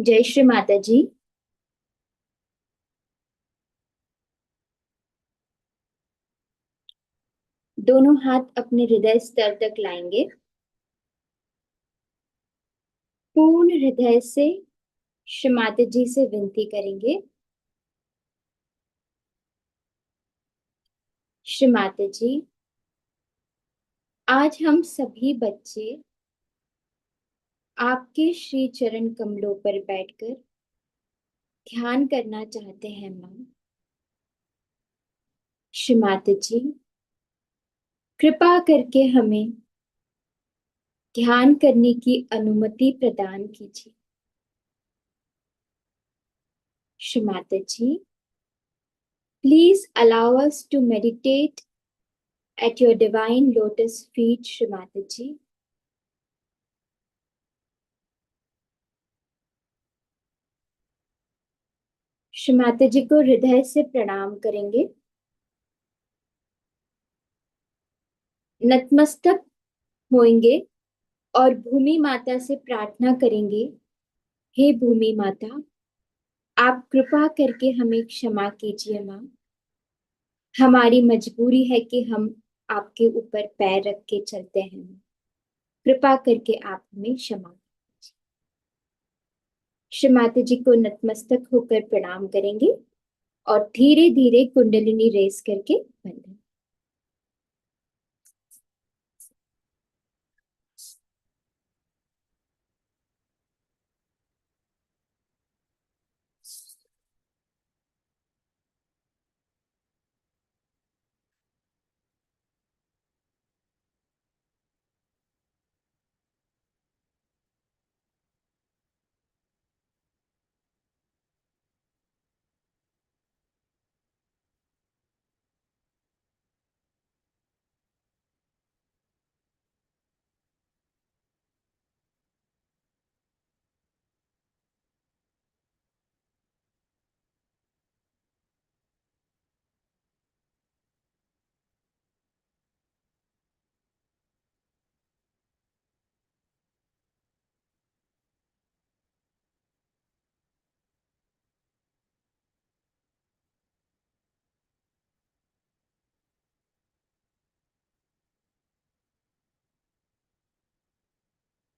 जय श्री माता जी। दोनों हाथ अपने हृदय स्तर तक लाएंगे। पूर्ण हृदय से श्री माता जी से विनती करेंगे। श्री माता जी, आज हम सभी बच्चे आपके श्री चरण कमलों पर बैठकर ध्यान करना चाहते हैं मां। श्री माता जी, कृपा करके हमें ध्यान करने की अनुमति प्रदान कीजिए। Shri Mata ji, please allow us to meditate at your divine lotus feet, Shri Mataji. Shri Mata ji को हृदय से प्रणाम करेंगे। नतमस्तक होएंगे और भूमि माता से प्रार्थना करेंगे। हे भूमि माता, आप कृपा करके हमें क्षमा कीजिए माँ। हमारी मजबूरी है कि हम आपके ऊपर पैर रख के चलते हैं। कृपा करके आप हमें क्षमा कीजिए। श्री माता जी को नतमस्तक होकर प्रणाम करेंगे और धीरे धीरे कुंडलिनी रेस करके बंधें।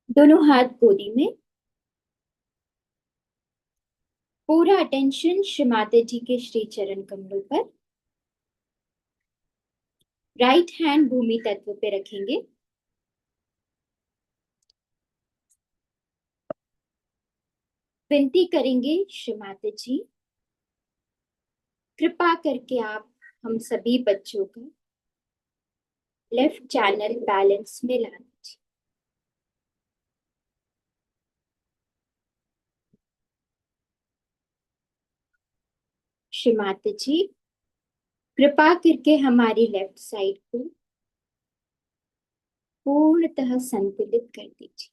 दोनों हाथ गोदी में। पूरा अटेंशन श्री माता जी के श्री चरण कमलों पर। राइट हैंड भूमि तत्व पे रखेंगे। विनती करेंगे, श्री माता जी, कृपा करके आप हम सभी बच्चों का लेफ्ट चैनल बैलेंस में ला दीजिए। श्री माता जी, कृपा करके हमारी लेफ्ट साइड को पूर्णतः संतुलित कर दीजिए।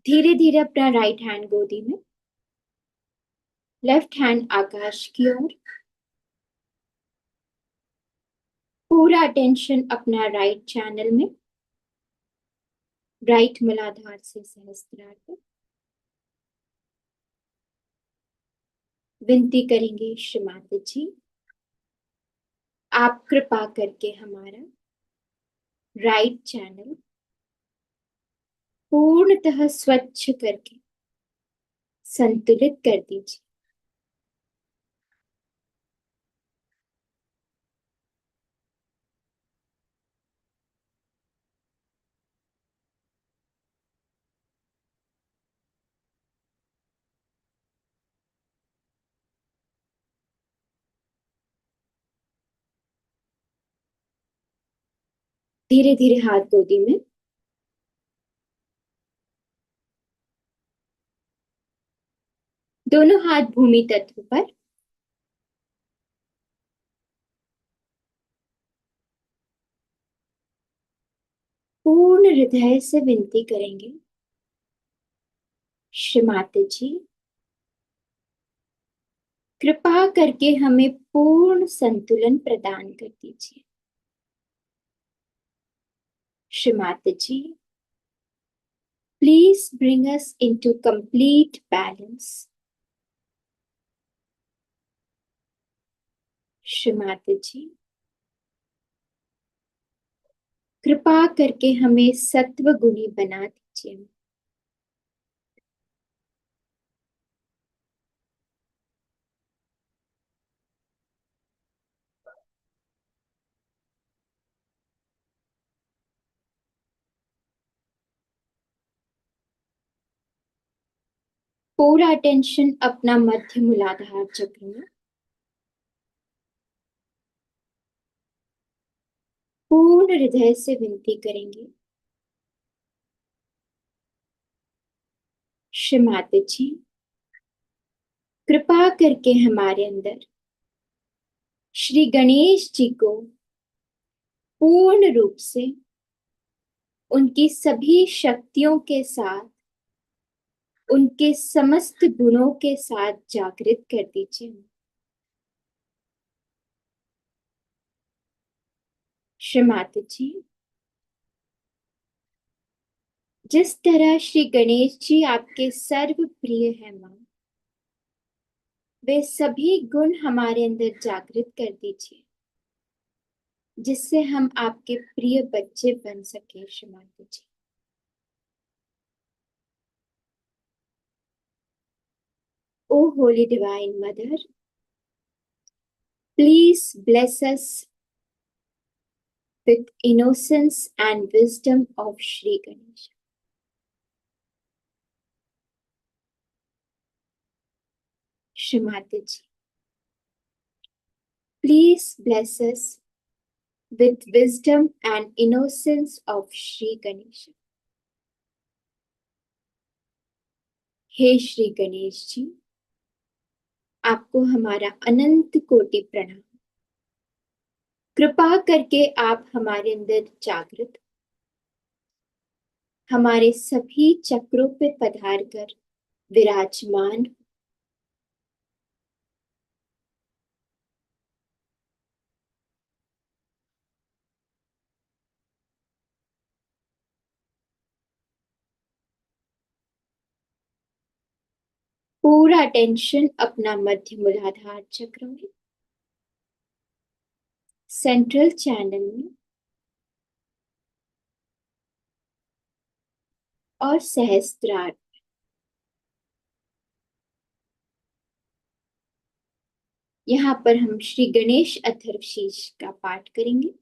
धीरे धीरे अपना राइट हैंड गोदी में, लेफ्ट हैंड आकाश की ओर। पूरा अटेंशन अपना राइट चैनल में, राइट मूलाधार से सहस्त्रार तक। विनती करेंगे, श्री माता जी, आप कृपा करके हमारा राइट चैनल पूर्णतः स्वच्छ करके संतुलित कर दीजिए। धीरे धीरे हाथ गोदी में। दोनों हाथ भूमि तत्व पर। पूर्ण हृदय से विनती करेंगे, श्रीमाता जी, कृपा करके हमें पूर्ण संतुलन प्रदान कर दीजिए। Shri Mata ji, please bring us into complete balance. Shri Mata ji, कृपा करके हमें सत्व गुणी बना दीजिए। पूरा अटेंशन अपना मध्य मूलाधार चक्र में, पूर्ण हृदय से विनती करेंगे। श्रीमाता जी, कृपा करके हमारे अंदर श्री गणेश जी को पूर्ण रूप से उनकी सभी शक्तियों के साथ, उनके समस्त गुणों के साथ जागृत कर दीजिए। श्रीमाता जी, जिस तरह श्री गणेश जी आपके सर्व प्रिय है मां, वे सभी गुण हमारे अंदर जागृत कर दीजिए, जिससे हम आपके प्रिय बच्चे बन सके। Shri Mata ji, O holy divine mother, please bless us with innocence and wisdom of Shri Ganesha. Shrimati ji, please bless us with wisdom and innocence of Shri Ganesha. हे श्री गणेश जी, आपको हमारा अनंत कोटि प्रणाम। कृपा करके आप हमारे अंदर जागृत, हमारे सभी चक्रों पे पधार कर विराजमान। पूरा अटेंशन अपना मध्य मूलाधार चक्र में, सेंट्रल चैनल में और सहस्त्रार। यहाँ पर हम श्री गणेश अथर्वशीष का पाठ करेंगे।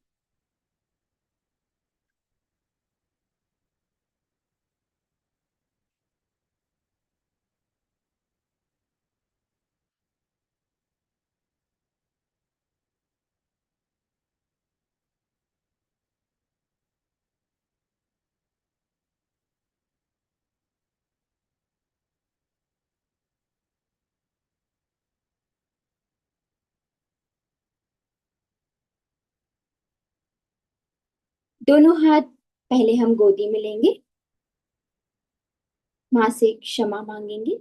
दोनों हाथ पहले हम गोदी में लेंगे, मां से क्षमा मांगेंगे,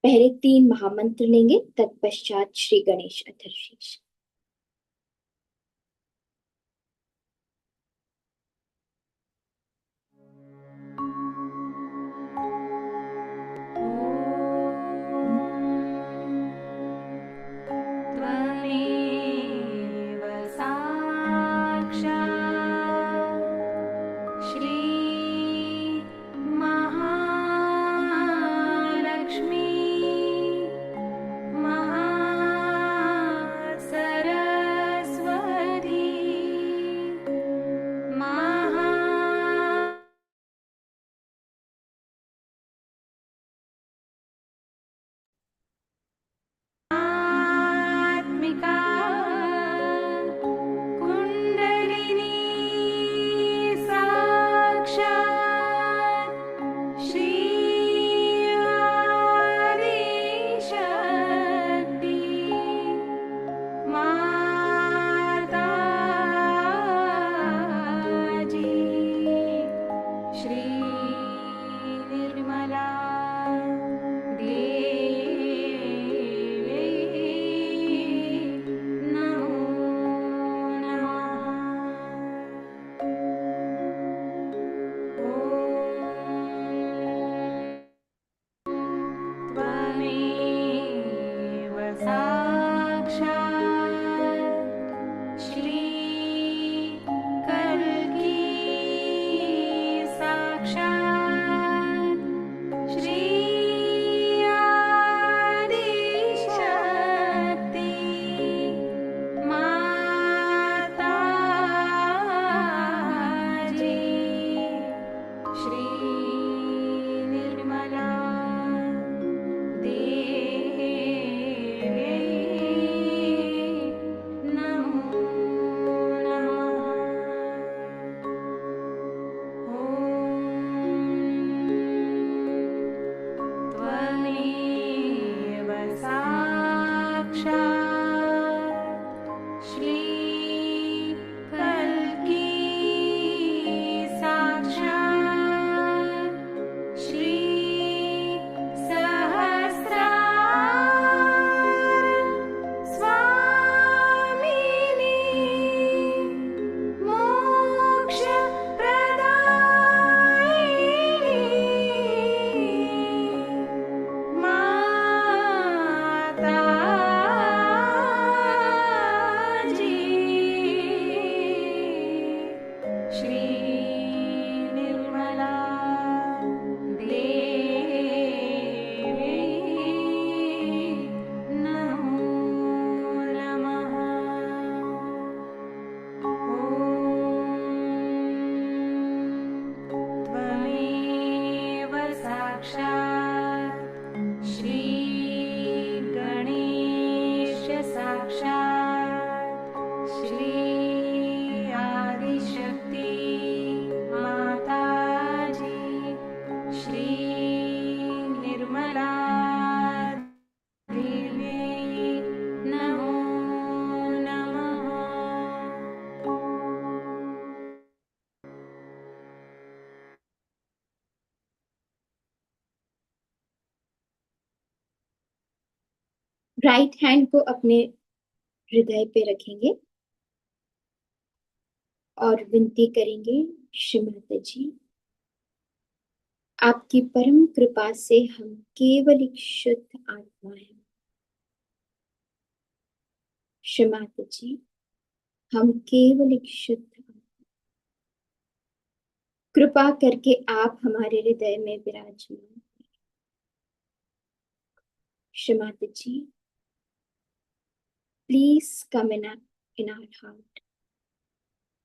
पहले 3 महामंत्र लेंगे, तत्पश्चात श्री गणेश अथर्वशीष। साक्षात् श्री कल्की साक्षात् श्री आदिशक्ति माताजी श्री निर्मला नमो त्वमेव साक्षात् श्री कल्की साक्षात् श्री सहस्रार स्वामिनी मोक्ष माताजी श्री निर्मला देवी नमो नमः त्वमेव साक्षात् श्री गणेश साक्षात् श्री आदिशक्ति माताजी श्री निर्मला देवी नमो नमः राइट हैंड को अपने हृदय पे रखेंगे और विनती करेंगे, श्रीमाता जी, आपकी परम कृपा से हम केवल एक शुद्ध आत्मा हैं। श्रीमाता जी, हम केवल एक शुद्ध आत्मा, कृपा करके आप हमारे हृदय में विराजमान। Shri Mata ji, please come in our heart.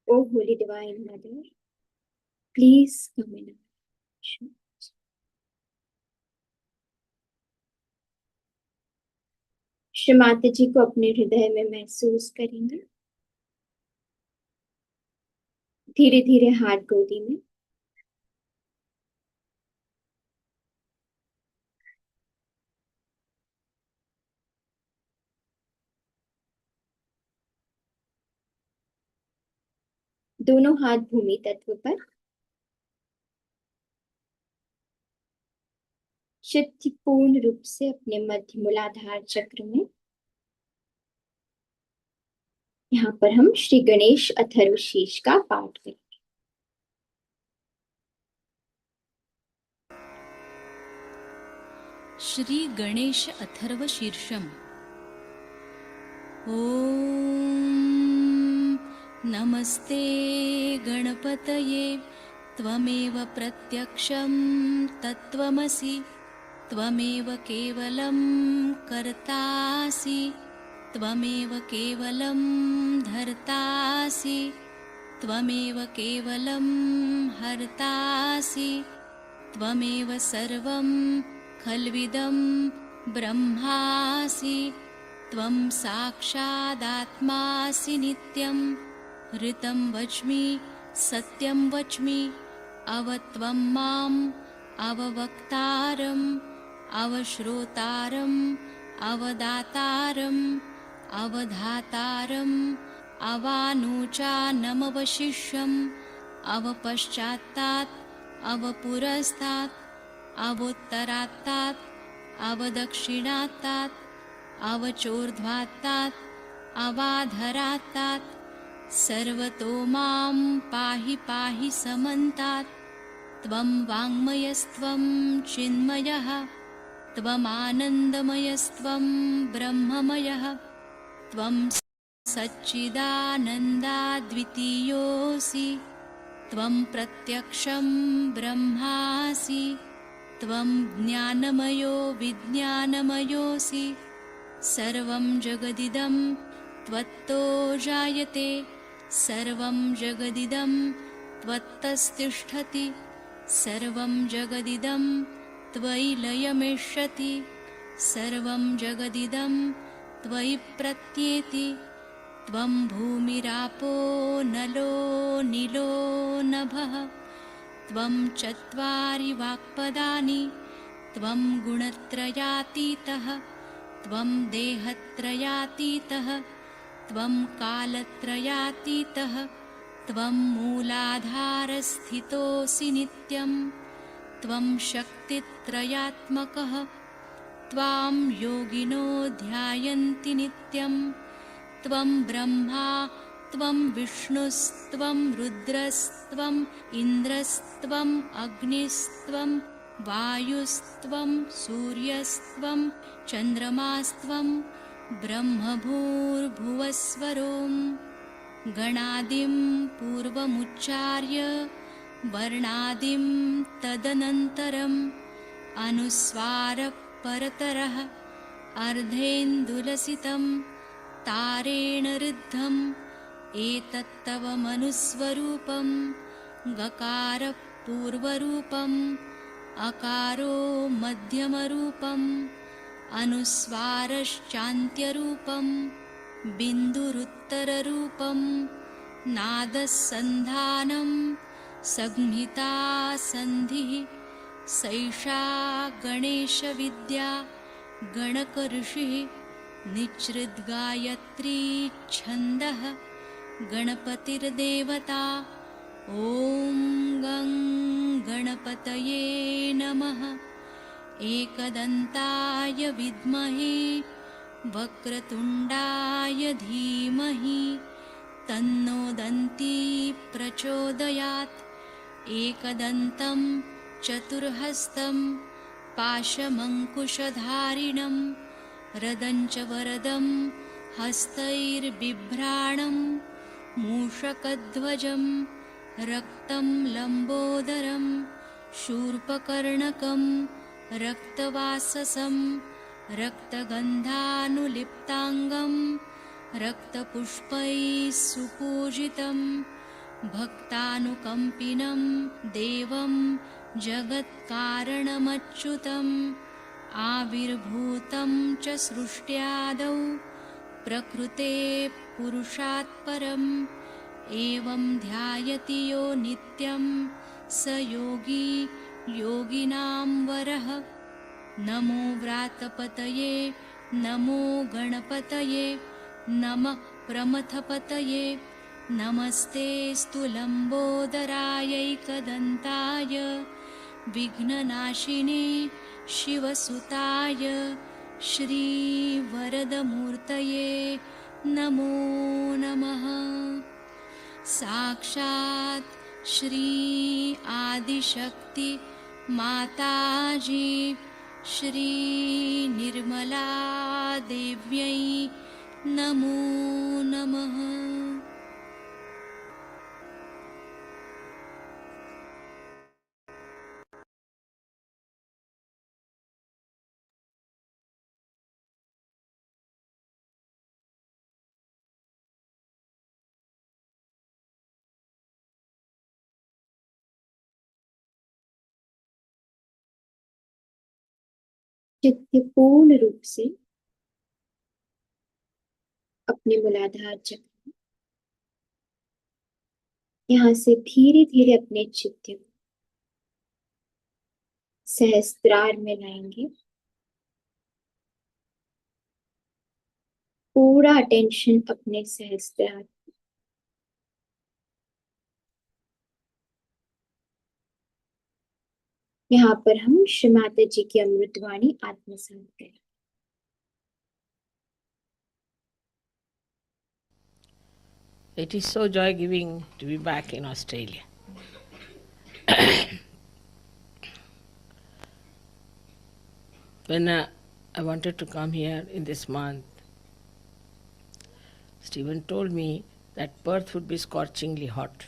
O Holy Divine Mother, please come in our heart. श्रीमाता जी को अपने हृदय में महसूस करेंगे। धीरे धीरे हाथ गोदी में, दोनों हाथ भूमि तत्व पर, चित्त पूर्ण रूप से अपने मध्य मूलाधार चक्र में। यहाँ पर हम श्री गणेश अथर्व शीर्ष का पाठ करेंगे। श्री गणेश अथर्व शीर्षम। ॐ नमस्ते गणपतये त्वमेव प्रत्यक्षं तत्त्वमसि त्वमेव केवलं कर्तासि त्वमेव केवलं धर्तासि त्वमेव केवलं हर्तासि त्वमेव सर्वं खल्विदं ब्रह्मासि त्वं साक्षादात्मासि नित्यं ऋतं वच्मि सत्यं वच्मि अवत्वं माम् अववक्तारम् अवश्रोतारम् अवदातारम् अवधातारम् अवानुचानमवशिष्यम् अवपश्चात्तात् अवपुरस्तात् अवोत्तरात्तात् अवदक्षिणात्तात् अवचोर्ध्वात्तात् अवाधरात्तात् सर्वतो मां पाहि पाहि समन्तात् त्वं वाङ्मयस्त्वं चिन्मयः त्वमानन्दमयस्त्वं ब्रह्ममयः त्वं सच्चिदानन्दाद्वितीयोऽसि त्वं प्रत्यक्षं ब्रह्मासि त्वं ज्ञानमयो विज्ञानमयोऽसि सर्वं जगदिदं त्वत्तो जायते सर्वं जगदिदं त्वत्तस्तिष्ठति सर्वं जगदिदं त्वयि लयमेष्यति सर्वं जगदिदं त्वयि प्रत्येति त्वं भूमिरापो नलो नीलो नभः त्वं चत्वारि वाक्पदानि त्वं गुणत्रयातीतः त्वं देहत्रयातीतः त्वं कालत्रयातीतः त्वं मूलाधारस्थितोऽसि नित्यं त्वं शक्तित्रयात्मकः त्वां योगिनो ध्यायन्ति नित्यं त्वं ब्रह्मा त्वं विष्णुस्त्वं रुद्रस्त्वम् इन्द्रस्त्वम् अग्निस्त्वं वायुस्त्वं सूर्यस्त्वं चन्द्रमास्त्वं ब्रह्मभूर्भुवस्वरों गणादिं पूर्वमुच्चार्य वर्णादिं तदनन्तरम् अनुस्वारः परतरः अर्धेन्दुलसितं तारेण ऋद्धम् एतत्तव मनुस्वरूपं गकारः पूर्वरूपम् अकारो मध्यमरूपम् अनुस्वारश्चान्त्यरूपं बिन्दुरुत्तररूपं नादसन्धानं संहिता सन्धिः सैषा गणेशविद्या गणकऋषिः निच्छृद्गायत्री छन्दः गणपतिर्देवता ॐ गं गणपतये नमः एकदन्ताय विद्महे वक्रतुण्डाय धीमहि तन्नो दन्ती प्रचोदयात् एकदन्तं चतुर्हस्तं पाशमङ्कुशधारिणं रदञ्च वरदं हस्तैर्बिभ्राणं मूषकध्वजं रक्तं लम्बोदरं शूर्पकर्णकं रक्तवाससं रक्तगन्धानुलिप्ताङ्गं रक्तपुष्पैः सुपूजितं भक्तानुकम्पिनं देवं जगत्कारणमच्युतम् आविर्भूतं च सृष्ट्यादौ प्रकृते पुरुषात् परम् एवं ध्यायति यो नित्यं स योगी योगिनां वरः नमो व्रातपतये नमो गणपतये नमः प्रमथपतये नमस्ते लम्बोदरायैकदन्ताय विघ्ननाशिने शिवसुताय श्रीवरदमूर्तये नमो नमः साक्षात् श्री आदिशक्ति माताजी श्री निर्मला देव्यै नमो नमः। चित्त पूर्ण रूप से अपने मूलाधार चक्र यहाँ से धीरे धीरे अपने चित्त को सहस्त्रार में लाएंगे। पूरा अटेंशन अपने सहस्त्रार। यहाँ पर हम श्री माता जी की अमृतवाणी आत्मसात करें। It is so joy-giving to be back in Australia. when I wanted to come here in this month, Stephen told me that Perth would be scorchingly hot.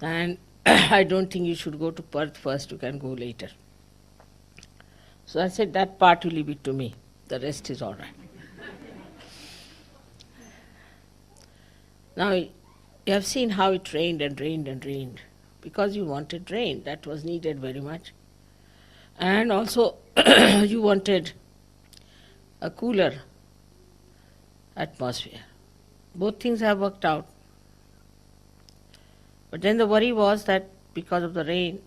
And I don't think you should go to Perth first, you can go later. So I said, that part will leave it to me, the rest is all right. Now, you have seen how it rained and rained and rained, because you wanted rain, that was needed very much. And also, you wanted a cooler atmosphere. Both things have worked out. But then the worry was that because of the rain,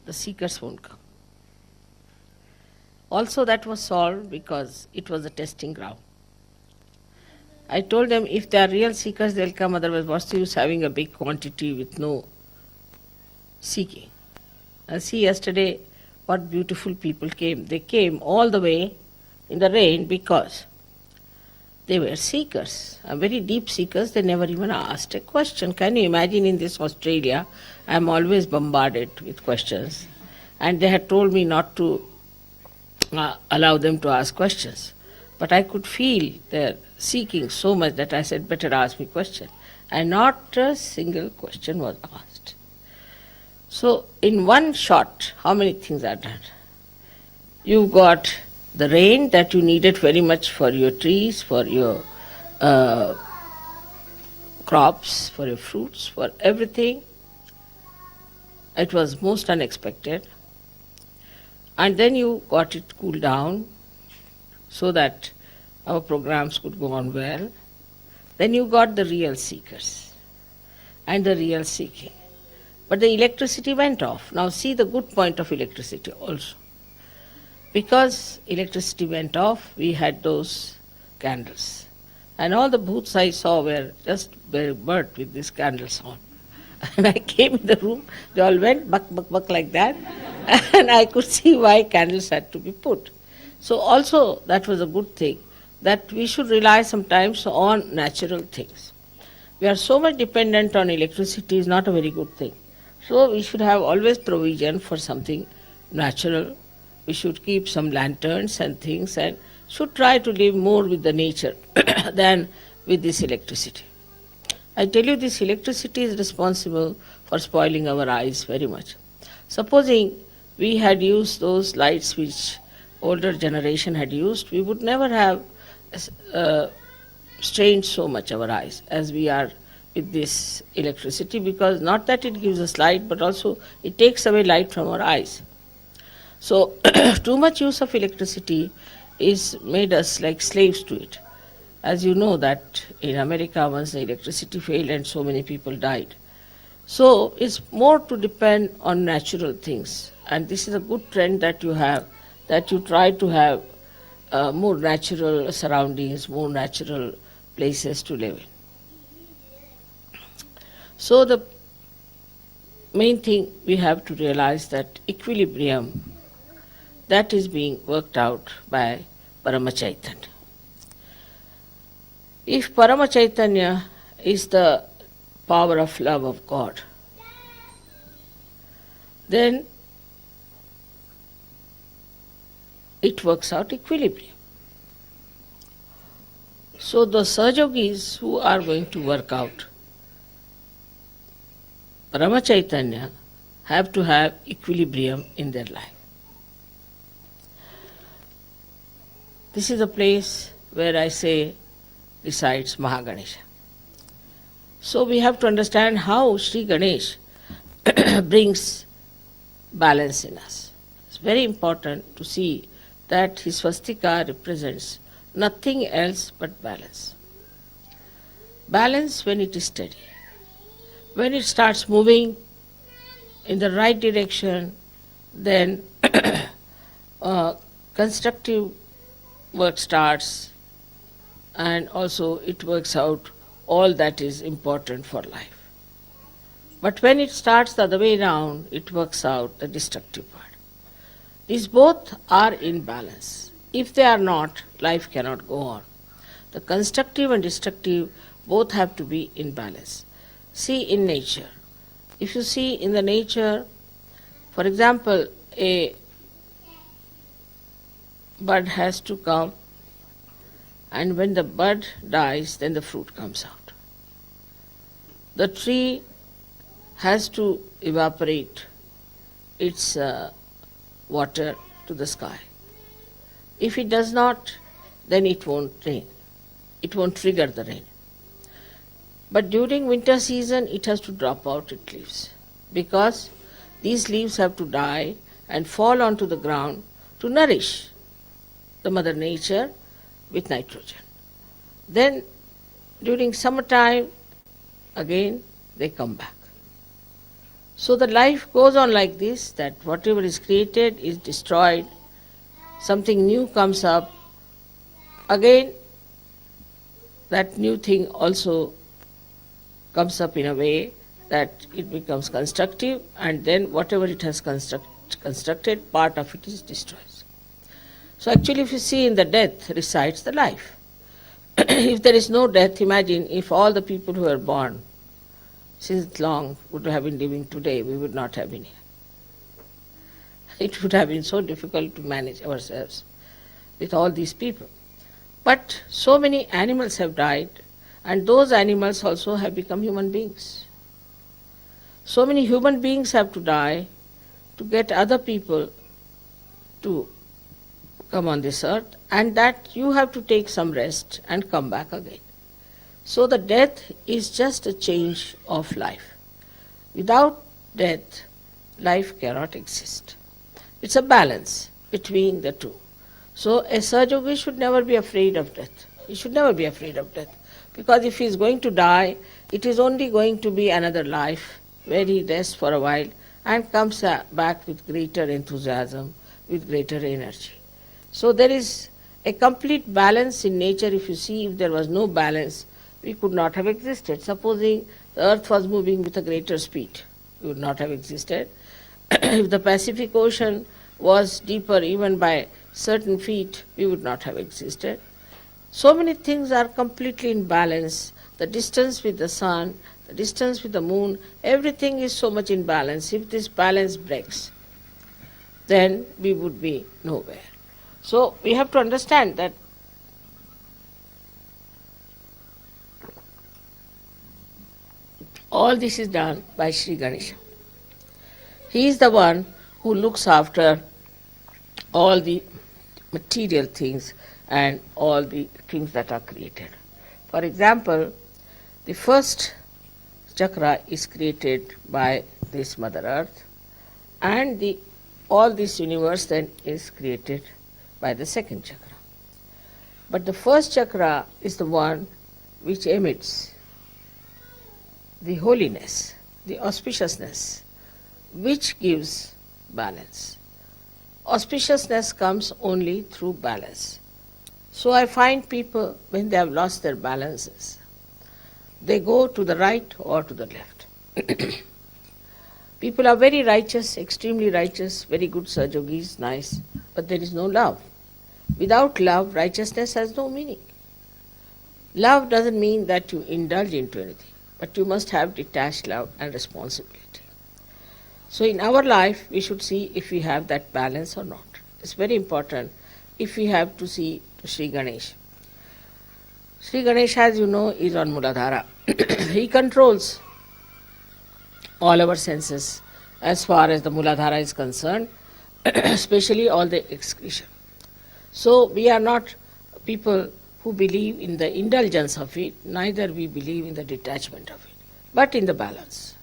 the seekers won't come. Also, that was solved because it was a testing ground. I told them if they are real seekers, they'll come, otherwise what's the use having a big quantity with no seeking. And see yesterday what beautiful people came. They came all the way in the rain because they were seekers, very deep seekers. They never even asked a question. Can you imagine in this Australia, I am always bombarded with questions. And they had told me not to allow them to ask questions. But I could feel their seeking so much that I said, better ask me question. And not a single question was asked. So in one shot, how many things are done? You got the rain that you needed very much for your trees, for your crops, for your fruits, for everything. It was most unexpected. And then you got it cooled down so that our programs could go on well. Then you got the real seekers and the real seeking. But the electricity went off. Now see the good point of electricity also. Because electricity went off, we had those candles. And all the booths I saw were just very burnt with these candles on. And I came in the room, they all went buck, buck, buck like that. And I could see why candles had to be put. So also that was a good thing, that we should rely sometimes on natural things. We are so much dependent on electricity is not a very good thing. So we should have always provision for something natural. We should keep some lanterns and things and should try to live more with the nature than with this electricity. I tell you, this electricity is responsible for spoiling our eyes very much. Supposing we had used those lights which older generation had used, we would never have strained so much our eyes as we are with this electricity, because not that it gives us light, but also it takes away light from our eyes. So too much use of electricity is made us like slaves to it. As you know that in America once the electricity failed and so many people died. So it's more to depend on natural things, and this is a good trend that you have, that you try to have more natural surroundings, more natural places to live in. So the main thing we have to realize that equilibrium, that is being worked out by Paramachaitanya. If Paramachaitanya is the power of love of God, then it works out equilibrium. So the Sahajogis who are going to work out Paramachaitanya have to have equilibrium in their life. This is a place where I say resides Mahaganesha. So we have to understand how Sri Ganesh brings balance in us. It's very important to see that his swastika represents nothing else but balance. Balance when it is steady. When it starts moving in the right direction, then constructive work starts, and also it works out all that is important for life. But when it starts the other way around, it works out the destructive part. These both are in balance. If they are not, life cannot go on. The constructive and destructive both have to be in balance. See in nature. If you see in the nature, For example, a bud has to come, and when the bud dies, then the fruit comes out. The tree has to evaporate its water to the sky. If it does not, then it won't rain. It won't trigger the rain. But during winter season, it has to drop out its leaves, because these leaves have to die and fall onto the ground to nourish the mother nature with nitrogen. Then during summertime, again they come back. So the life goes on like this, that whatever is created is destroyed, something new comes up, again that new thing also comes up in a way that it becomes constructive, and then whatever it has constructed, part of it is destroyed. So actually, if you see, in the death resides the life. If there is no death, imagine if all the people who were born since long would have been living today, we would not have been here. It would have been so difficult to manage ourselves with all these people. But so many animals have died, and those animals also have become human beings. So many human beings have to die to get other people to come on this earth, and that you have to take some rest and come back again. So the death is just a change of life. Without death, life cannot exist. It's a balance between the two. So a Sahaja should never be afraid of death. He should never be afraid of death. Because if he is going to die, it is only going to be another life where he rests for a while and comes back with greater enthusiasm, with greater energy. So there is a complete balance in nature. If you see, if there was no balance, we could not have existed. Supposing the earth was moving with a greater speed, we would not have existed. If the Pacific Ocean was deeper even by certain feet, we would not have existed. So many things are completely in balance. The distance with the sun, the distance with the moon, everything is so much in balance. If this balance breaks, then we would be nowhere. So we have to understand that all this is done by Sri Ganesha. He is the one who looks after all the material things and all the things that are created. For example, the first chakra is created by this Mother Earth, and all this universe then is created by the second chakra. But the first chakra is the one which emits the holiness, the auspiciousness, which gives balance. Auspiciousness comes only through balance. So I find people, when they have lost their balances, they go to the right or to the left. People are very righteous, extremely righteous, very good Sahajogis, nice, but there is no love. Without love, righteousness has no meaning. Love doesn't mean that you indulge into anything, but you must have detached love and responsibility. So in our life, we should see if we have that balance or not. It's very important if we have to see to Sri Ganesha. Sri Ganesha, as you know, is on Muladhara. He controls all our senses as far as the Muladhara is concerned, especially all the excretion. So we are not people who believe in the indulgence of it, neither we believe in the detachment of it, but in the balance.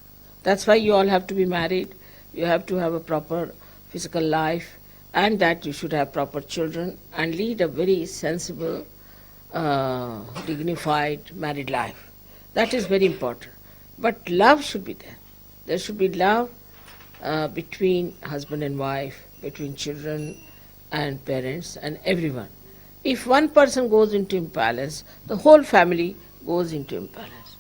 That's why you all have to be married, you have to have a proper physical life, and that you should have proper children and lead a very sensible, dignified married life. That is very important. But love should be there. There should be love between husband and wife, between children and parents and everyone. If one person goes into imbalance, the whole family goes into imbalance.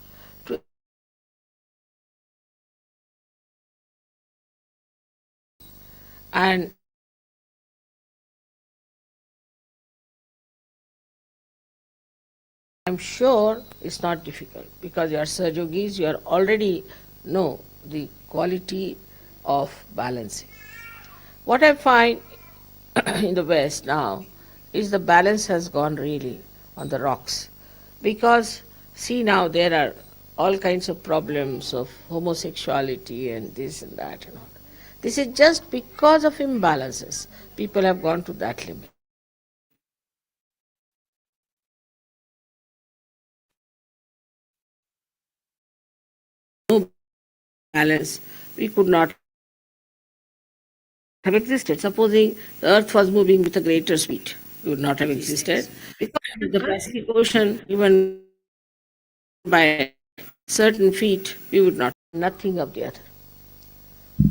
And I'm sure it's not difficult, because you are Sahajogis, you are already know the quality of balancing. What I find in the West now is the balance has gone really on the rocks. Because, see, now there are all kinds of problems of homosexuality and this and that and all. This is just because of imbalances. People have gone to that limit. No balance, we could not have existed. Supposing the earth was moving with a greater speed, it would not have existed. Because the Pacific Ocean, even by certain feet, we would not nothing of the other.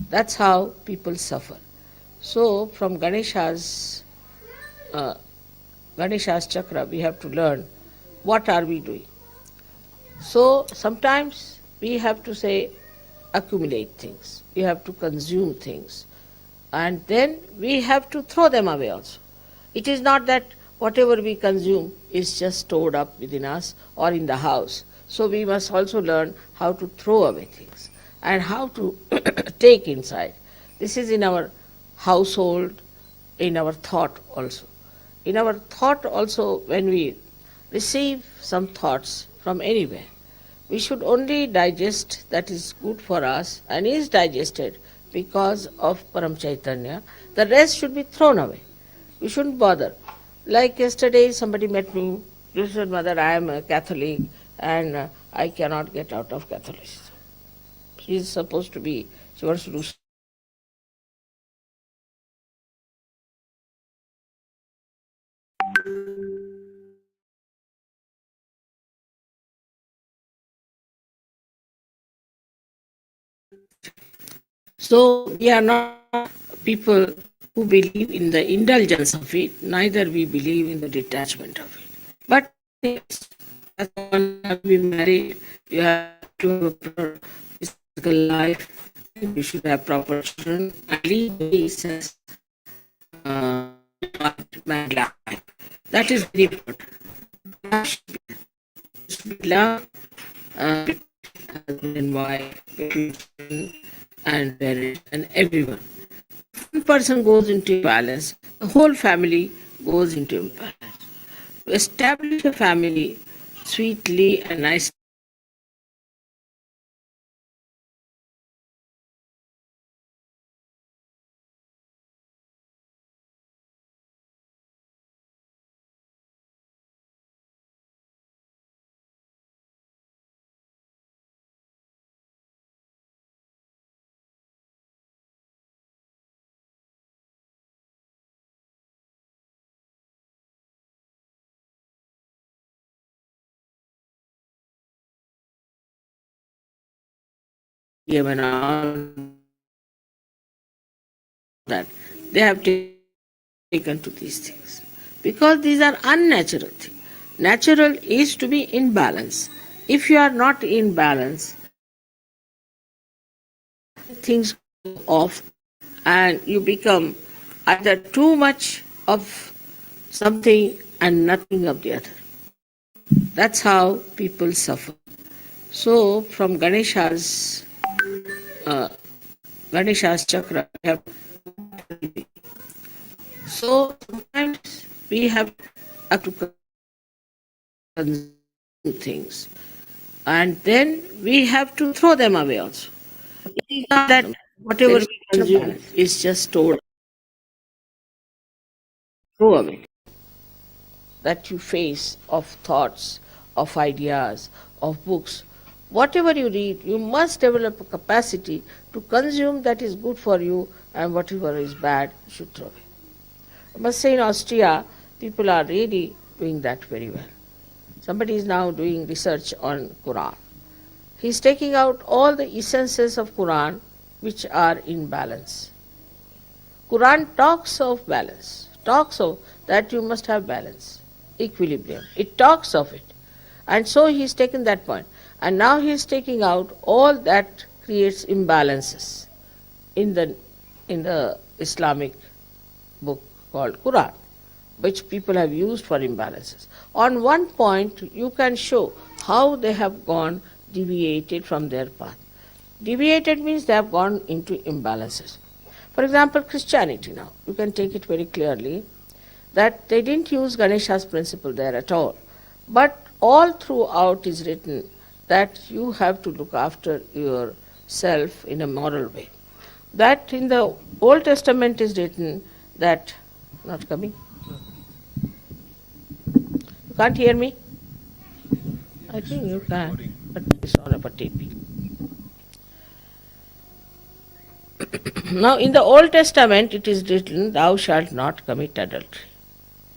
That's how people suffer. So from uh, Ganesha's chakra, we have to learn what are we doing. So sometimes we have to say accumulate things, we have to consume things, and then we have to throw them away also. It is not that whatever we consume is just stored up within us or in the house. So we must also learn how to throw away things and how to take inside. This is in our household, in our thought also. In our thought also, when we receive some thoughts from anywhere, we should only digest that is good for us and is digested because of Param Chaitanya. The rest should be thrown away. We shouldn't bother. Like yesterday, somebody met me. He said, Mother, I am a Catholic and I cannot get out of Catholicism. She is supposed to be, she wants to do. So we are not people who believe in the indulgence of it, neither we believe in the detachment of it. But yes, as one have been married, you have to have a proper physical life, you should have proper children, and lead peace as married life. That is very important. Love, husband and wife, children and parents and everyone. One person goes into imbalance, the whole family goes into imbalance. To establish a family sweetly and nicely, given all that they have taken to these things. Because these are unnatural things. Natural is to be in balance. If you are not in balance, things go off and you become either too much of something and nothing of the other. That's how people suffer. So from uh, Ganesha's chakra, so sometimes we have to consume things and then we have to throw them away also. It is not that whatever we consume is just stored, throw away. That you face of thoughts, of ideas, of books, whatever you read, you must develop a capacity to consume that is good for you and whatever is bad, you should throw away. I must say in Austria, people are really doing that very well. Somebody is now doing research on Quran. He is taking out all the essences of Quran which are in balance. Quran talks of balance, talks of that you must have balance, equilibrium. It talks of it. And so he has taken that point. And now he is taking out all that creates imbalances in the Islamic book called Quran, which people have used for imbalances. On one point, you can show how they have gone deviated from their path. Deviated means they have gone into imbalances. For example, Christianity now, you can take it very clearly that they didn't use Ganesha's principle there at all. But all throughout is written that you have to look after yourself in a moral way. That in the Old Testament is written that, not coming? You can't hear me? I think you can, but it's on a taping. Now in the Old Testament it is written, thou shalt not commit adultery.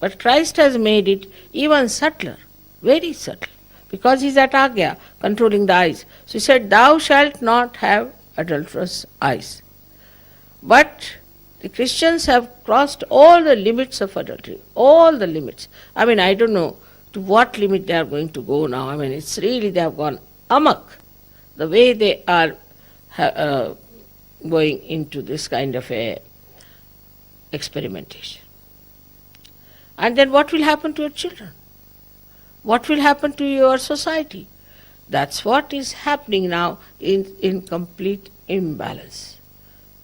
But Christ has made it even subtler, very subtle, because he is at Agya, controlling the eyes. So he said, thou shalt not have adulterous eyes. But the Christians have crossed all the limits of adultery, all the limits. I mean, I don't know to what limit they are going to go now. I mean, it's really, they have gone amok, the way they are going into this kind of a experimentation. And then what will happen to your children? What will happen to your society? That's what is happening now in complete imbalance.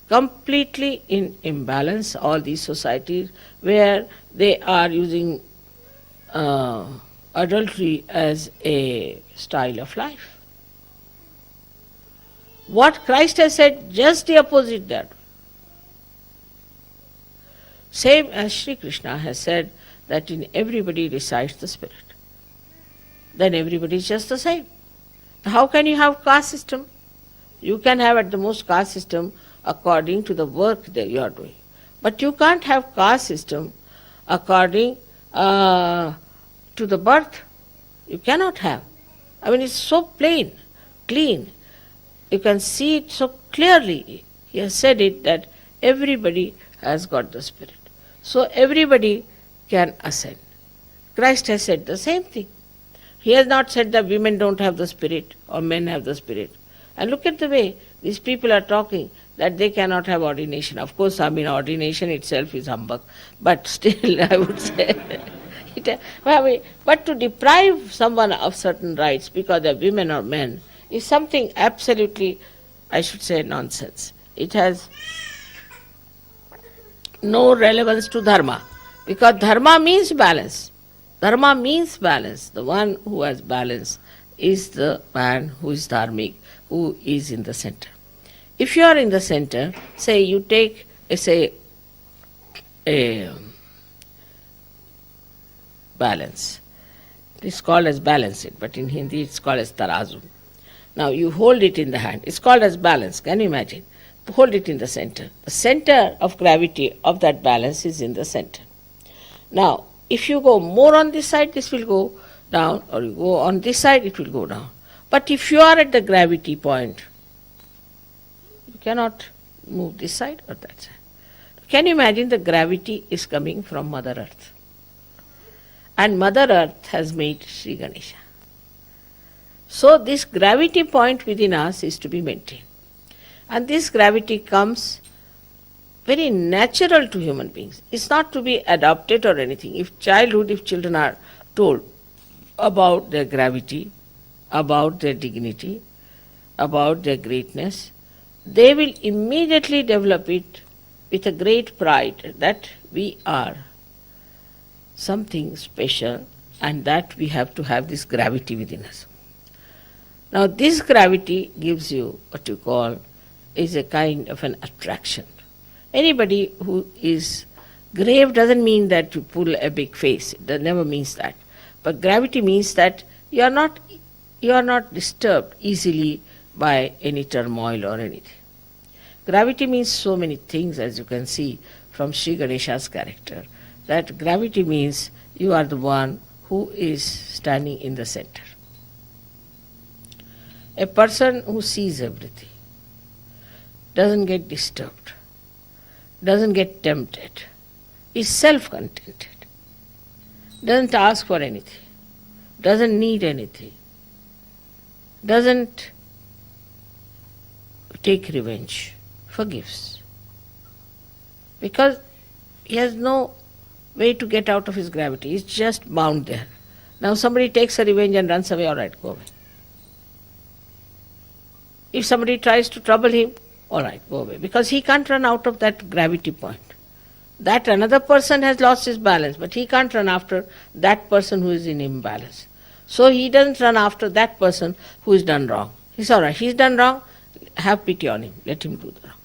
Completely in imbalance, all these societies where they are using adultery as a style of life. What Christ has said, just the opposite that. Same as Sri Krishna has said that in everybody resides the spirit. Then everybody is just the same. How can you have caste system? You can have at the most caste system according to the work that you are doing. But you can't have caste system according to the birth. You cannot have. I mean, it's so plain, clean. You can see it so clearly. He has said it that everybody has got the spirit. So everybody can ascend. Christ has said the same thing. He has not said that women don't have the spirit or men have the spirit. And look at the way these people are talking, that they cannot have ordination. Of course, I mean, ordination itself is humbug, but still I would say, but to deprive someone of certain rights because they're women or men is something absolutely, I should say, nonsense. It has no relevance to dharma, because dharma means balance. Dharma means balance. The one who has balance is the man who is dharmic, who is in the center. If you are in the center, say you take, say, a balance. It's called as balance it, but in Hindi it's called as tarazu. Now you hold it in the hand. It's called as balance. Can you imagine? Hold it in the center. The center of gravity of that balance is in the center. Now, if you go more on this side, this will go down, or you go on this side, it will go down. But if you are at the gravity point, you cannot move this side or that side. Can you imagine the gravity is coming from Mother Earth? And Mother Earth has made Sri Ganesha. So this gravity point within us is to be maintained. And this gravity comes very natural to human beings. It's not to be adopted or anything. If children are told about their gravity, about their dignity, about their greatness, they will immediately develop it with a great pride that we are something special and that we have to have this gravity within us. Now this gravity gives you what you call is a kind of an attraction. Anybody who is grave doesn't mean that you pull a big face. That never means that. But gravity means that you are not disturbed easily by any turmoil or anything. Gravity means so many things, as you can see from Sri Ganesha's character. That gravity means you are the one who is standing in the center. A person who sees everything doesn't get disturbed, doesn't get tempted, is self-contented, doesn't ask for anything, doesn't need anything, doesn't take revenge, forgives. Because he has no way to get out of his gravity, he's just bound there. Now somebody takes a revenge and runs away, all right, go away. If somebody tries to trouble him, All right, go away. Because he can't run out of that gravity point. That another person has lost his balance, but he can't run after that person who is in imbalance. So he doesn't run after that person who is done wrong. He's all right, he's done wrong, have pity on him, let him do the wrong.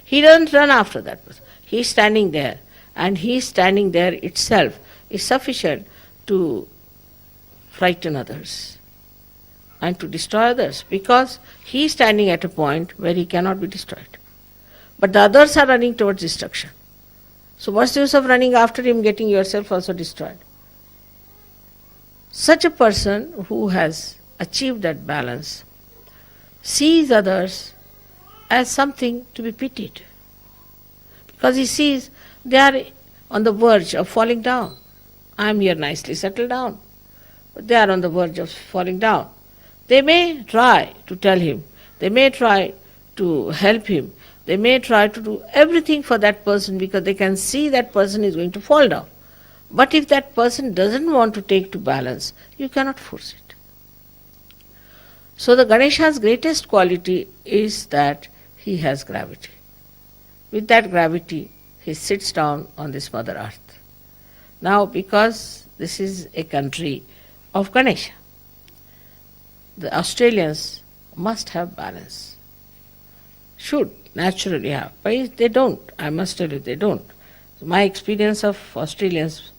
He doesn't run after that person. He's standing there, and he's standing there itself is sufficient to frighten others and to destroy others, because he is standing at a point where he cannot be destroyed. But the others are running towards destruction. So what's the use of running after him, getting yourself also destroyed? Such a person who has achieved that balance sees others as something to be pitied, because he sees they are on the verge of falling down. I am here nicely settled down, but they are on the verge of falling down. They may try to tell him, they may try to help him, they may try to do everything for that person because they can see that person is going to fall down. But if that person doesn't want to take to balance, you cannot force it. So the Ganesha's greatest quality is that he has gravity. With that gravity, he sits down on this Mother Earth. Now, because this is a country of Ganesha, the Australians must have balance. Should naturally have. But they don't. I must tell you, they don't. My experience of Australians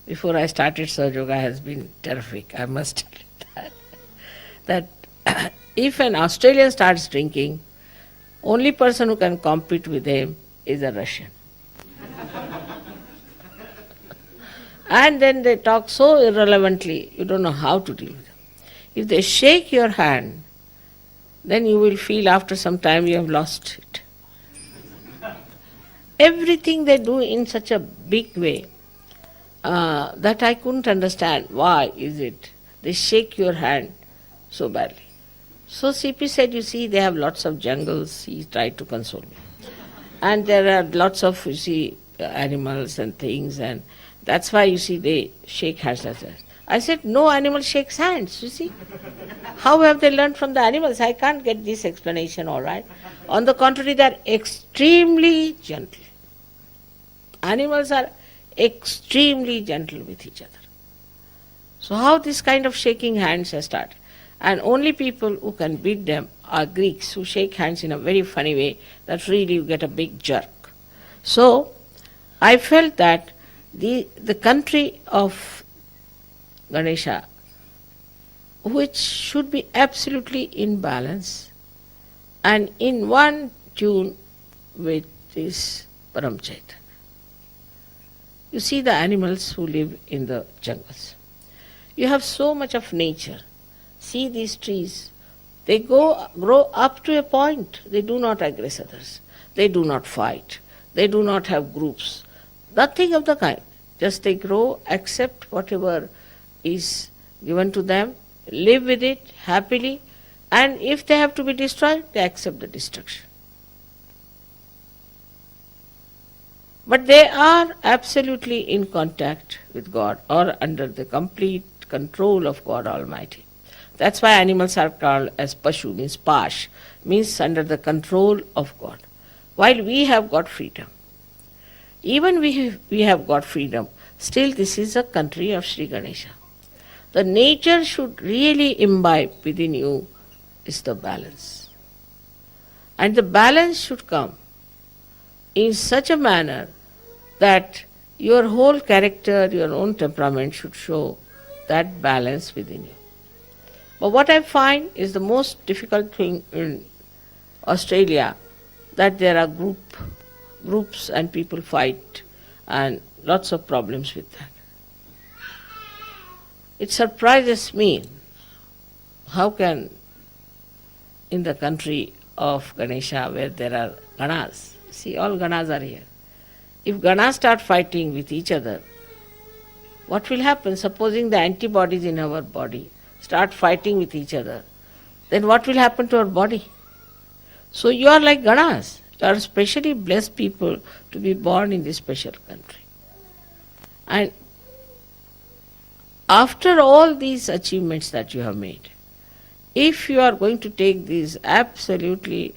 before I started Sahaja Yoga has been terrific. I must tell you that if an Australian starts drinking, only person who can compete with him is a Russian. And then they talk so irrelevantly, you don't know how to deal with them. If they shake your hand, then you will feel after some time you have lost it. Everything they do in such a big way that I couldn't understand. Why is it they shake your hand so badly? So CP said, you see, they have lots of jungles. He tried to console me. And there are lots of, you see, animals and things, and that's why, you see, they shake hands like that. I said, no animal shakes hands, you see. How have they learned from the animals? I can't get this explanation, all right. On the contrary, they are extremely gentle. Animals are extremely gentle with each other. So how this kind of shaking hands has started? And only people who can beat them are Greeks, who shake hands in a very funny way that really you get a big jerk. So I felt that the country of Ganesha, which should be absolutely in balance and in one tune with this Param Chaitanya. You see the animals who live in the jungles. You have so much of nature. See these trees. They grow up to a point. They do not aggress others. They do not fight. They do not have groups. Nothing of the kind. Just they grow, accept whatever is given to them, live with it happily, and if they have to be destroyed, they accept the destruction. But they are absolutely in contact with God or under the complete control of God Almighty. That's why animals are called as Pashu, means Pash, means under the control of God. While we have got freedom, even we have got freedom, still this is a country of Sri Ganesha. The nature should really imbibe within you is the balance. And the balance should come in such a manner that your whole character, your own temperament should show that balance within you. But what I find is the most difficult thing in Australia, that there are groups and people fight and lots of problems with that. It surprises me how can in the country of Ganesha where there are Ganas, see all Ganas are here. If Ganas start fighting with each other, what will happen? Supposing the antibodies in our body start fighting with each other, then what will happen to our body? So you are like Ganas. You are specially blessed people to be born in this special country. And after all these achievements that you have made, if you are going to take these absolutely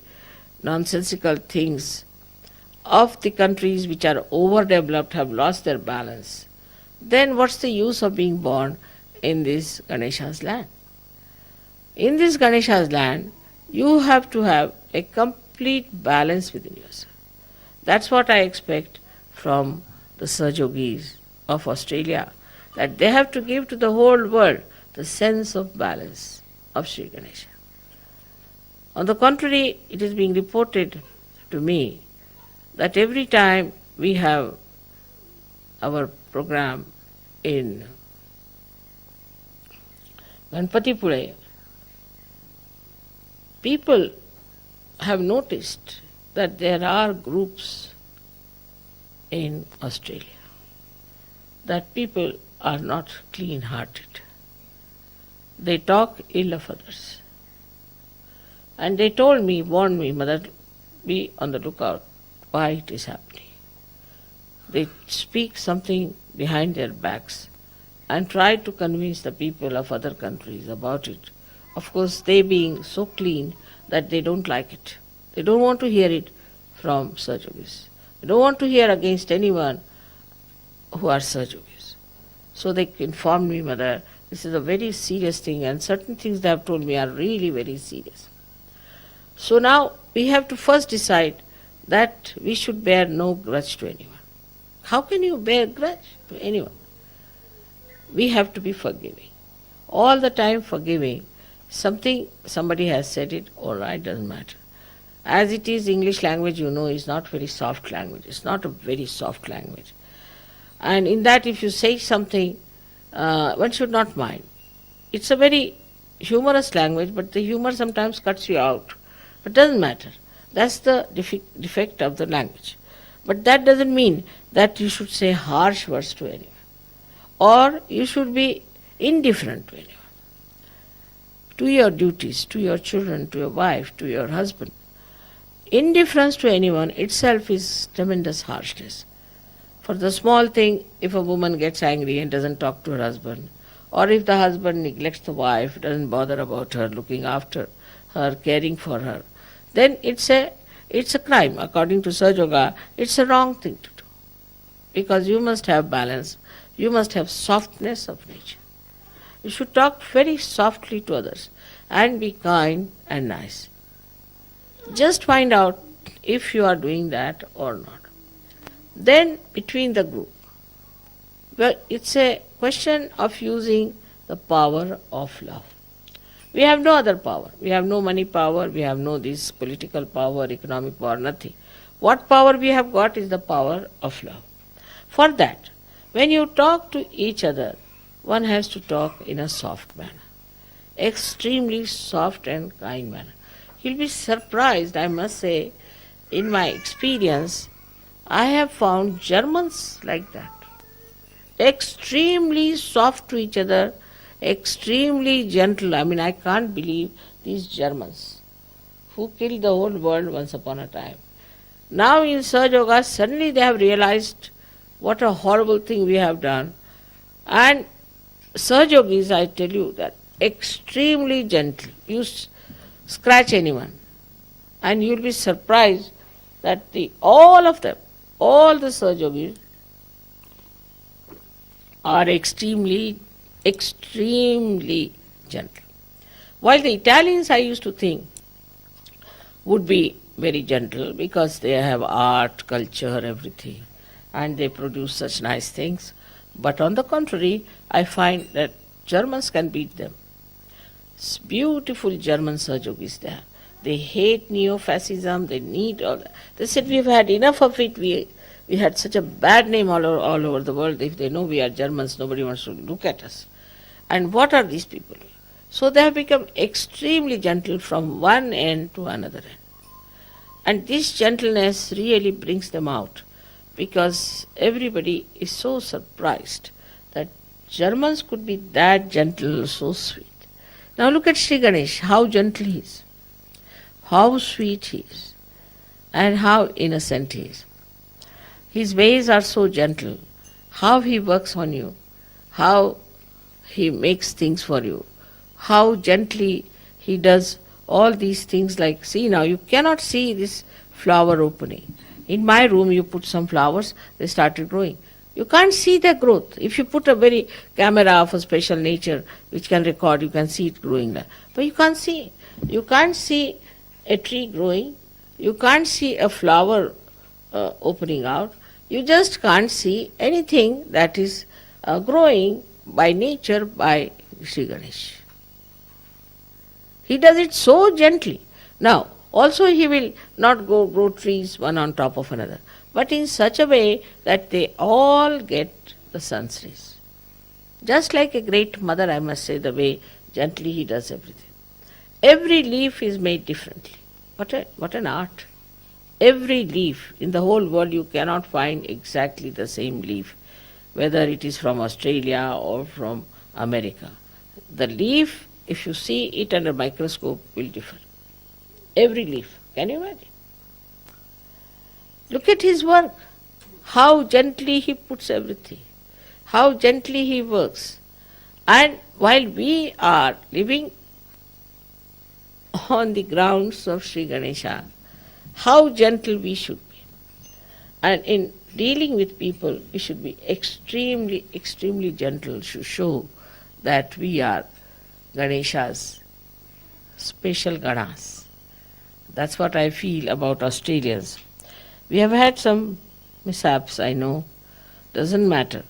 nonsensical things of the countries which are overdeveloped have lost their balance, then what's the use of being born in this Ganesha's land? In this Ganesha's land, you have to have a complete balance within yourself. That's what I expect from the Sahajogis of Australia, that they have to give to the whole world the sense of balance of Sri Ganesha. On the contrary, it is being reported to me that every time we have our program in Ganpatipule, people have noticed that there are groups in Australia, that people are not clean-hearted. They talk ill of others. And they told me, warned me, Mother, be on the lookout why it is happening. They speak something behind their backs and try to convince the people of other countries about it. Of course, they being so clean that they don't like it. They don't want to hear it from Sahajogis. They don't want to hear against anyone who are Sahajogis. So they informed me, Mother, this is a very serious thing, and certain things they have told me are really very serious. So now we have to first decide that we should bear no grudge to anyone. How can you bear grudge to anyone? We have to be forgiving. All the time forgiving. Somebody has said it, all right, doesn't matter. As it is, English language, is not very soft language. It's not a very soft language. And in that, if you say something, one should not mind. It's a very humorous language, but the humor sometimes cuts you out. But doesn't matter. That's the defect of the language. But that doesn't mean that you should say harsh words to anyone, or you should be indifferent to anyone. To your duties, to your children, to your wife, to your husband. Indifference to anyone itself is tremendous harshness. For the small thing, if a woman gets angry and doesn't talk to her husband, or if the husband neglects the wife, doesn't bother about her, looking after her, caring for her, then it's a crime. According to Sahajoga, it's a wrong thing to do. Because you must have balance, you must have softness of nature. You should talk very softly to others and be kind and nice. Just find out if you are doing that or not. Then between the group, well, it's a question of using the power of love. We have no other power. We have no money power, we have no this political power, economic power, nothing. What power we have got is the power of love. For that, when you talk to each other, one has to talk in a soft manner, extremely soft and kind manner. You'll be surprised, I must say, in my experience, I have found Germans like that. Extremely soft to each other, extremely gentle. I can't believe these Germans who killed the whole world once upon a time. Now in Sahajoga, suddenly they have realized what a horrible thing we have done. And Sahajogis, I tell you, that extremely gentle. You scratch anyone and you'll be surprised that all of them, all the Sahajogis are extremely gentle. While the Italians, I used to think, would be very gentle because they have art, culture, everything, and they produce such nice things. But on the contrary, I find that Germans can beat them. It's beautiful German Sahajogis there. They hate neo-fascism, they need all that. They said, we've had enough of it, we had such a bad name all over the world. If they know we are Germans, nobody wants to look at us. And what are these people? So they have become extremely gentle from one end to another end. And this gentleness really brings them out, because everybody is so surprised that Germans could be that gentle, so sweet. Now look at Sri Ganesh, how gentle he is, how sweet he is, and how innocent he is. His ways are so gentle, how he works on you, how he makes things for you, how gently he does all these things, like, see, now you cannot see this flower opening. In my room, you put some flowers, they started growing. You can't see the growth. If you put a very camera of a special nature which can record, you can see it growing. But you can't see. You can't see a tree growing. You can't see a flower opening out. You just can't see anything that is growing by nature by Sri Ganesh. He does it so gently. Now, also he will not grow trees one on top of another, but in such a way that they all get the sun's rays. Just like a great mother, I must say, the way gently he does everything. Every leaf is made differently. What an art. Every leaf in the whole world, you cannot find exactly the same leaf, whether it is from Australia or from America. The leaf, if you see it under microscope, will differ. Every leaf. Can you imagine? Look at his work. How gently he puts everything. How gently he works. And while we are living on the grounds of Sri Ganesha, how gentle we should be. And in dealing with people, we should be extremely, extremely gentle to show that we are Ganesha's special Ganas. That's what I feel about Australians. We have had some mishaps, I know. Doesn't matter.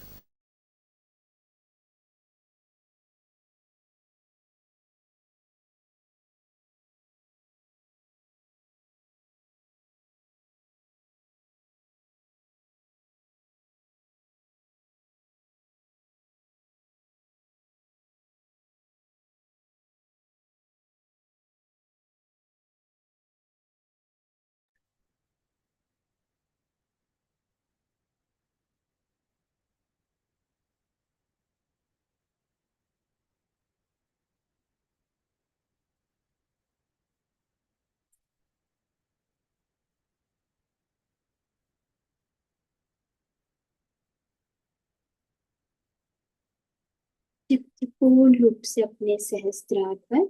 चित्त पूर्ण रूप से अपने सहस्त्रार पर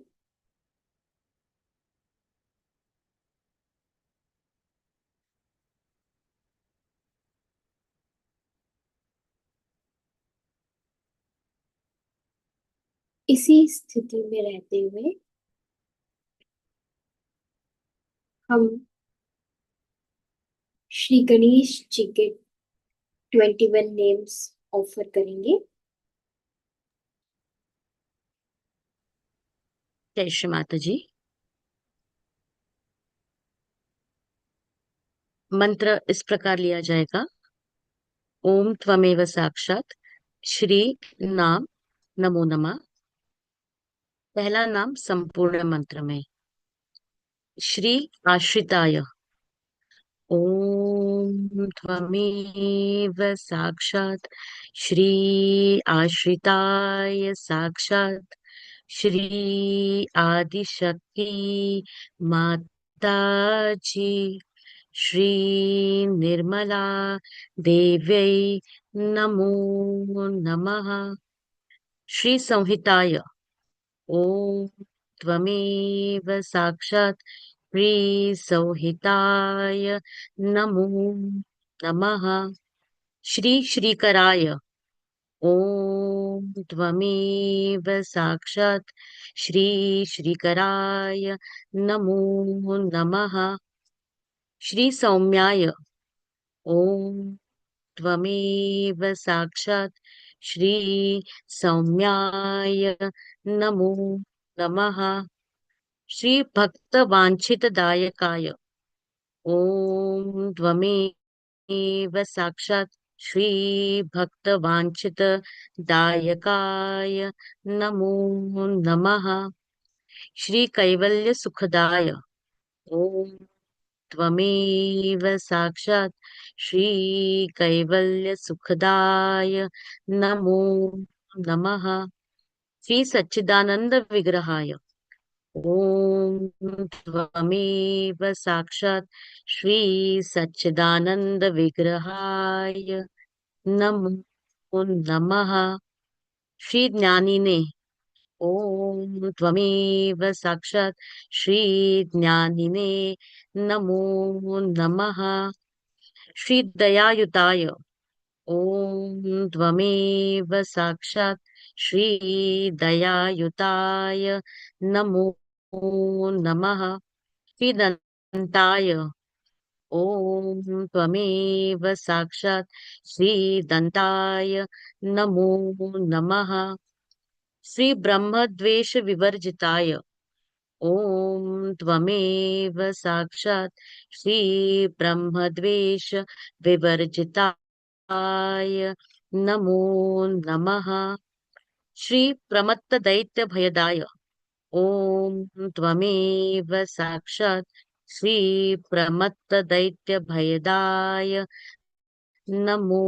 इसी स्थिति में रहते हुए हम श्री गणेश जी के 21 नेम्स ऑफर करेंगे। जय श्री माता जी। मंत्र इस प्रकार लिया जाएगा। ओम त्वमेव साक्षात श्री नाम नमो नमः। पहला नाम संपूर्ण मंत्र में श्री आश्रिताय। ओम त्वमेव साक्षात श्री आश्रिताय साक्षात श्री आदिशक्ति माता जी श्री निर्मला देव्यै नमो नमः। श्री संहिताय। ओम त्वमेव साक्षात् श्री संहिताय नमो नमः। श्री श्रीकराय। ओम त्वमेव साक्षात् श्री श्रीकराय नमो नमः। श्री सौम्याय। ओम त्वमेव साक्षात् श्री सौम्याय नमो नमः। श्री भक्त वांछित दायकाय। ओम त्वमेव साक्षात् श्री भक्त वांछित दायकाय नमो नमः। श्री कैवल्य सुखदाय। ओम त्वमेव साक्षात् श्री कैवल्य सुखदाय नमो नमः। श्री सच्चिदानंद विग्रहाय। ओम त्वमेव साक्षात् श्री सच्चिदानंद विग्रहाय नमो नमः। श्री ज्ञानिने। ॐ त्वमेव साक्षात् श्रीज्ञानिने नमो नमः। श्रीदयायुताय ॐ त्वमेव साक्षात् श्रीदयायुताय नमो नमः। श्रीदन्ताय ॐ त्वमेव साक्षात् श्रीदन्ताय नमो नमः। श्रीब्रह्मद्वेष विवर्जिताय ॐ त्वमेव साक्षात् श्रीब्रह्मद्वेष विवर्जिताय नमो नमः। श्रीप्रमत्तदैत्यभयदाय ॐ त्वमेव साक्षात् श्रीप्रमत्तदैत्यभयदाय नमो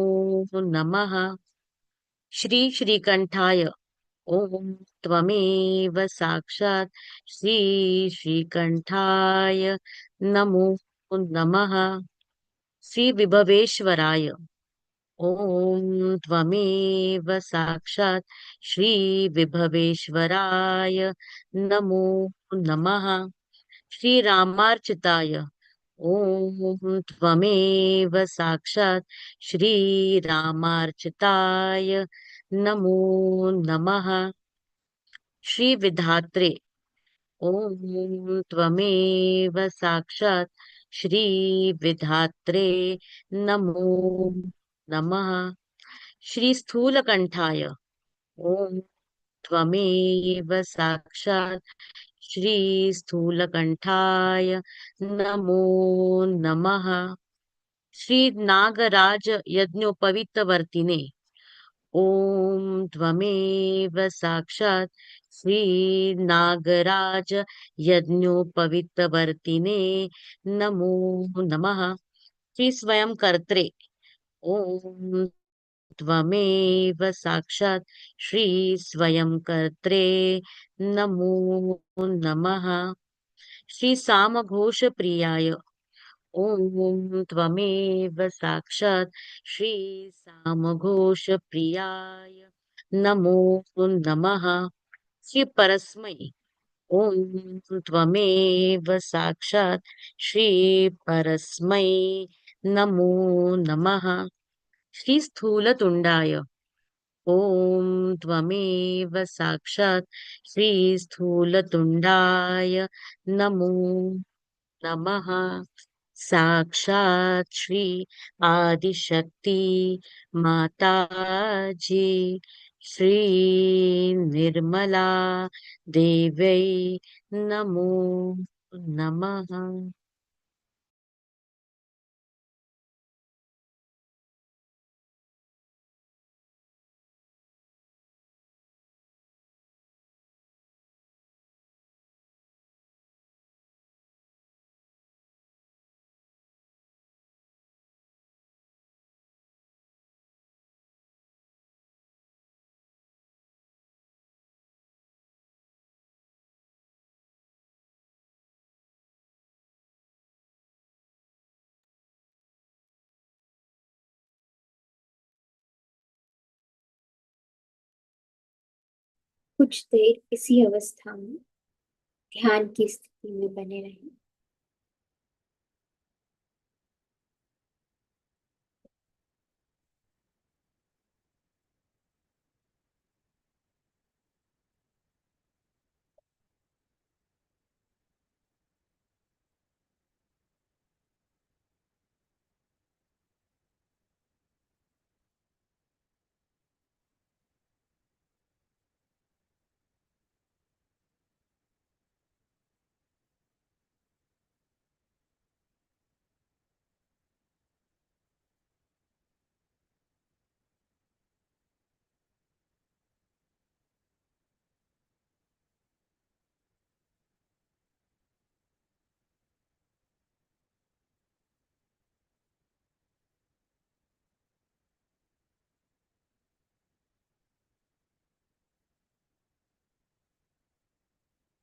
नमः। श्रीकण्ठाय ॐ त्वमेव साक्षात् श्रीकण्ठाय नमो नमः। श्रीविभवेश्वराय ॐ त्वमेव साक्षात् श्रीविभवेश्वराय नमो नमः। श्रीरामार्चिताय ॐ त्वमेव साक्षात् श्रीरामार्चिताय नमो नमः। श्रीविधात्रे ॐ त्वमेव साक्षात् श्रीविधात्रे नमो नमः। श्रीस्थूलकण्ठाय ॐ त्वमेव साक्षात् श्रीस्थूलकण्ठाय नमो नमः। श्रीनागराज यज्ञोपवीतवर्तिने ॐ त्वमेव साक्षात् श्रीनागराज यज्ञोपवीतवर्तिने नमो नमः। श्रीस्वयंकर्त्रे ॐ त्वमेव साक्षात् श्रीस्वयंकर्त्रे नमो नमः। श्रीसामघोषप्रियाय ॐ त्वमेव साक्षात् श्रीसामघोषप्रियाय नमो नमः। श्रीपरस्मै ॐ त्वमेव साक्षात् श्रीपरस्मै नमो नमः। श्रीस्थूलतुण्डाय ॐ त्वमेव साक्षात् श्रीस्थूलतुण्डाय नमो नमः। साक्षात् श्री आदिशक्ति माताजी श्री निर्मला देव्यै नमो नमः। कुछ देर इसी अवस्था में ध्यान की स्थिति में बने रहें।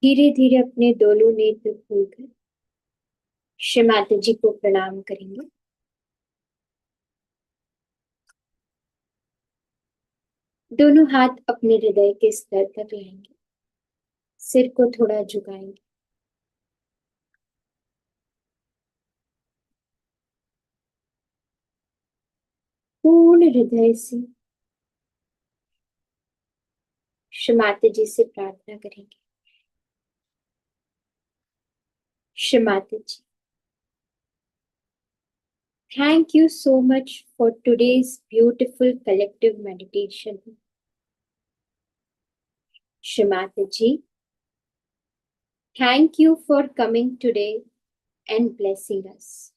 धीरे धीरे अपने दोनों नेत्र खोलकर श्री माता जी को प्रणाम करेंगे। दोनों हाथ अपने हृदय के स्तर तक लाएंगे। सिर को थोड़ा झुकाएंगे। पूर्ण हृदय से श्रीमाता जी से प्रार्थना करेंगे। श्रीमाता जी, thank you so much for today's beautiful collective meditation. Shrimati ji, thank you for coming today and blessing us.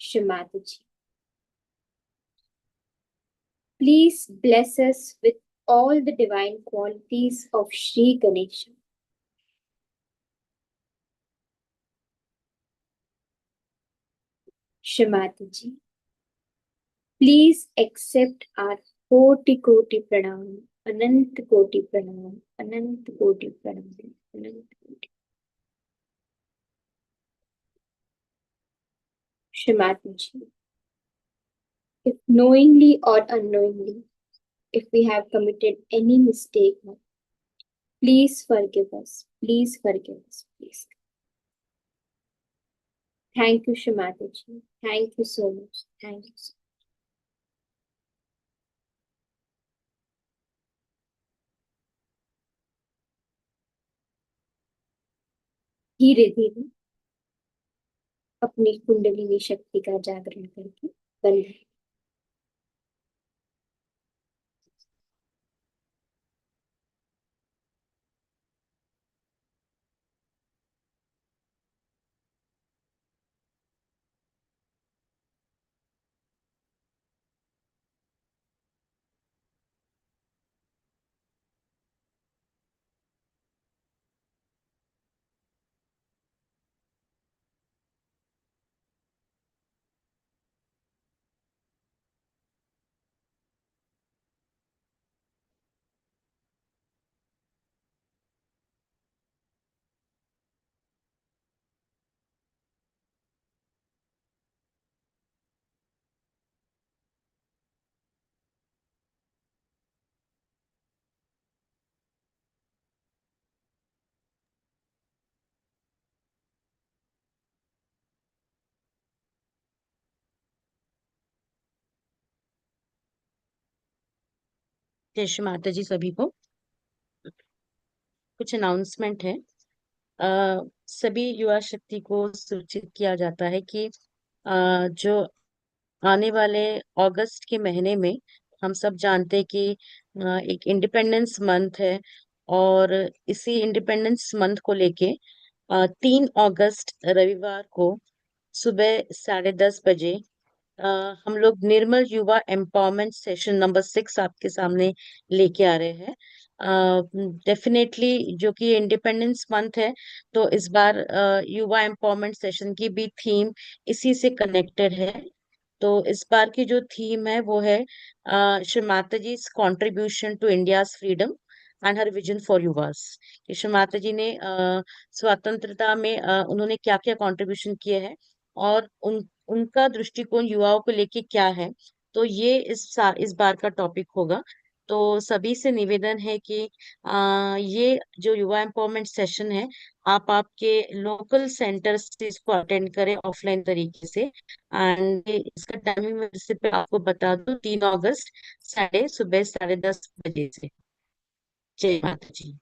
Shrimati ji, please bless us with all the divine qualities of Shri Ganesha. Shrimati ji, please accept our koti pranam, anant koti pranam, anant koti pranam, anant koti. Shrimati ji, if knowingly or unknowingly, if we have committed any mistake, please forgive us. Please forgive us. Please. Thank you, Shrimati ji. Thank you so much. Thank you so much. धीरे धीरे अपनी कुंडलिनी शक्ति का जागरण करके बंद है। जय श्री माता जी सभी को। कुछ अनाउंसमेंट है। सभी युवा शक्ति को सूचित किया जाता है कि जो आने वाले अगस्त के महीने में हम सब जानते हैं कि एक इंडिपेंडेंस मंथ है, और इसी इंडिपेंडेंस मंथ को लेके 3 अगस्त रविवार को सुबह 10:30 बजे हम लोग निर्मल युवा एम्पावरमेंट सेशन नंबर 6 आपके सामने लेके आ रहे हैं। डेफिनेटली जो कि इंडिपेंडेंस मंथ है, तो इस बार युवा एम्पावरमेंट सेशन की भी थीम इसी से कनेक्टेड है। तो इस बार की जो थीम है वो है Shri Mata ji contribution to India's freedom and her vision for युवास। कि श्री माता जी ने स्वतंत्रता में उन्होंने क्या क्या कंट्रीब्यूशन किए हैं, और उनका दृष्टिकोण युवाओं को लेके क्या है। तो ये इस बार का टॉपिक होगा। तो सभी से निवेदन है कि ये जो युवा एम्पावरमेंट सेशन है, आप आपके लोकल सेंटर से इसको अटेंड करें ऑफलाइन तरीके से। एंड इसका टाइमिंग मैं इससे पे आपको बता दूं, 3 अगस्त सुबह 10:30 बजे से। जय माता जी।